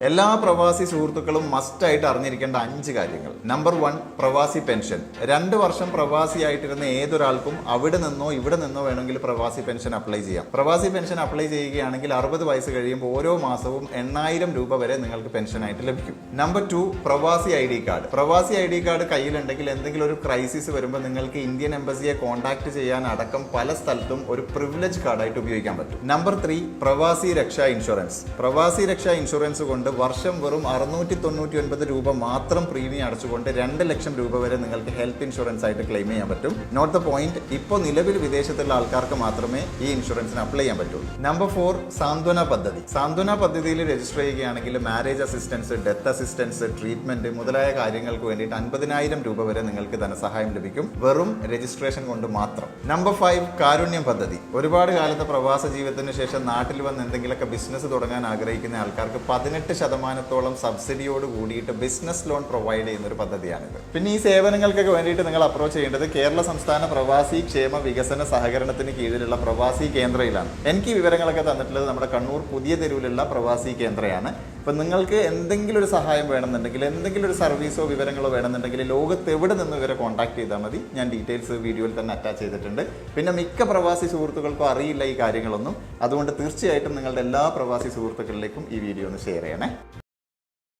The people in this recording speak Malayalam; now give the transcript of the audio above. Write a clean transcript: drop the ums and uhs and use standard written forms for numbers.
എല്ലാ പ്രവാസി സുഹൃത്തുക്കളും മസ്റ്റായിട്ട് അറിഞ്ഞിരിക്കേണ്ട 5 കാര്യങ്ങൾ. നമ്പർ 1, പ്രവാസി പെൻഷൻ. 2 വർഷം പ്രവാസിയായിട്ടിരുന്ന ഏതൊരാൾക്കും അവിടെ നിന്നോ ഇവിടെ നിന്നോ വേണമെങ്കിൽ പ്രവാസി പെൻഷൻ അപ്ലൈ ചെയ്യാം. പ്രവാസി പെൻഷൻ അപ്ലൈ ചെയ്യുകയാണെങ്കിൽ 60 വയസ്സ് കഴിയുമ്പോൾ ഓരോ മാസവും 8000 രൂപ വരെ നിങ്ങൾക്ക് പെൻഷനായിട്ട് ലഭിക്കും. നമ്പർ 2, പ്രവാസി ID കാർഡ്. പ്രവാസി ID കാർഡ് കയ്യിലുണ്ടെങ്കിൽ എന്തെങ്കിലും ഒരു ക്രൈസിസ് വരുമ്പോൾ നിങ്ങൾക്ക് ഇന്ത്യൻ എംബസിയെ കോൺടാക്ട് ചെയ്യാൻ അടക്കം പല സ്ഥലത്തും ഒരു പ്രിവിലേജ് കാർഡായിട്ട് ഉപയോഗിക്കാൻ പറ്റും. നമ്പർ 3, പ്രവാസി രക്ഷാ ഇൻഷുറൻസ്. പ്രവാസി രക്ഷാ ഇൻഷുറൻസ് കൊണ്ട് വർഷം വെറും 699 രൂപ മാത്രം പ്രീമിയം അടച്ചുകൊണ്ട് 2 ലക്ഷം രൂപ വരെ നിങ്ങൾക്ക് ഹെൽത്ത് ഇൻഷുറൻസ് ആയിട്ട് ക്ലെയിം ചെയ്യാൻ പറ്റും. നോട്ട് ദ പോയിന്റ്, ഇപ്പോൾ നിലവിൽ വിദേശത്തുള്ള ആൾക്കാർക്ക് മാത്രമേ ഈ ഇൻഷുറൻസിന് അപ്ലൈ ചെയ്യാൻ പറ്റുള്ളൂ. നമ്പർ 4, സാന്ത്വന പദ്ധതി. സാന്ത്വന പദ്ധതിയിൽ രജിസ്റ്റർ ചെയ്യുകയാണെങ്കിൽ marriage assistance, death assistance, treatment മുതലായ കാര്യങ്ങൾക്ക് വേണ്ടിയിട്ട് 50,000 രൂപ വരെ നിങ്ങൾക്ക് ധനസഹായം ലഭിക്കും, വെറും രജിസ്ട്രേഷൻ കൊണ്ട് മാത്രം. നമ്പർ 5, കാരുണ്യം പദ്ധതി. ഒരുപാട് കാലത്തെ പ്രവാസ ജീവിതത്തിന് ശേഷം നാട്ടിൽ വന്ന് എന്തെങ്കിലുമൊക്കെ ബിസിനസ് തുടങ്ങാൻ ആഗ്രഹിക്കുന്ന ആൾക്കാർക്ക് 18% സബ്സിഡിയോട് കൂടിയിട്ട് ബിസിനസ് ലോൺ പ്രൊവൈഡ് ചെയ്യുന്ന ഒരു പദ്ധതിയാണിത്. പിന്നെ ഈ സേവനങ്ങൾക്കൊക്കെ വേണ്ടിയിട്ട് നിങ്ങൾ അപ്രോച്ച് ചെയ്യേണ്ടത് കേരള സംസ്ഥാന പ്രവാസി ക്ഷേമ വികസന സഹകരണത്തിന് കീഴിലുള്ള പ്രവാസി കേന്ദ്രയിലാണ്. എനിക്ക് ഈ വിവരങ്ങളൊക്കെ തന്നിട്ടുള്ളത് നമ്മുടെ കണ്ണൂർ പുതിയ തെരുവിലുള്ള പ്രവാസി കേന്ദ്രയാണ്. അപ്പം നിങ്ങൾക്ക് എന്തെങ്കിലും ഒരു സഹായം വേണമെന്നുണ്ടെങ്കിൽ, എന്തെങ്കിലും ഒരു സർവീസോ വിവരങ്ങളോ വേണമെന്നുണ്ടെങ്കിൽ ലോകത്ത് എവിടെ നിന്ന് ഇവരെ കോൺടാക്ട് ചെയ്താൽ മതി. ഞാൻ ഡീറ്റെയിൽസ് വീഡിയോയിൽ തന്നെ അറ്റാച്ച് ചെയ്തിട്ടുണ്ട്. പിന്നെ മിക്ക പ്രവാസി സുഹൃത്തുക്കൾക്കും അറിയില്ല ഈ കാര്യങ്ങളൊന്നും. അതുകൊണ്ട് തീർച്ചയായിട്ടും നിങ്ങളുടെ എല്ലാ പ്രവാസി സുഹൃത്തുക്കളിലേക്കും ഈ വീഡിയോ ഒന്ന് ഷെയർ ചെയ്യണേ.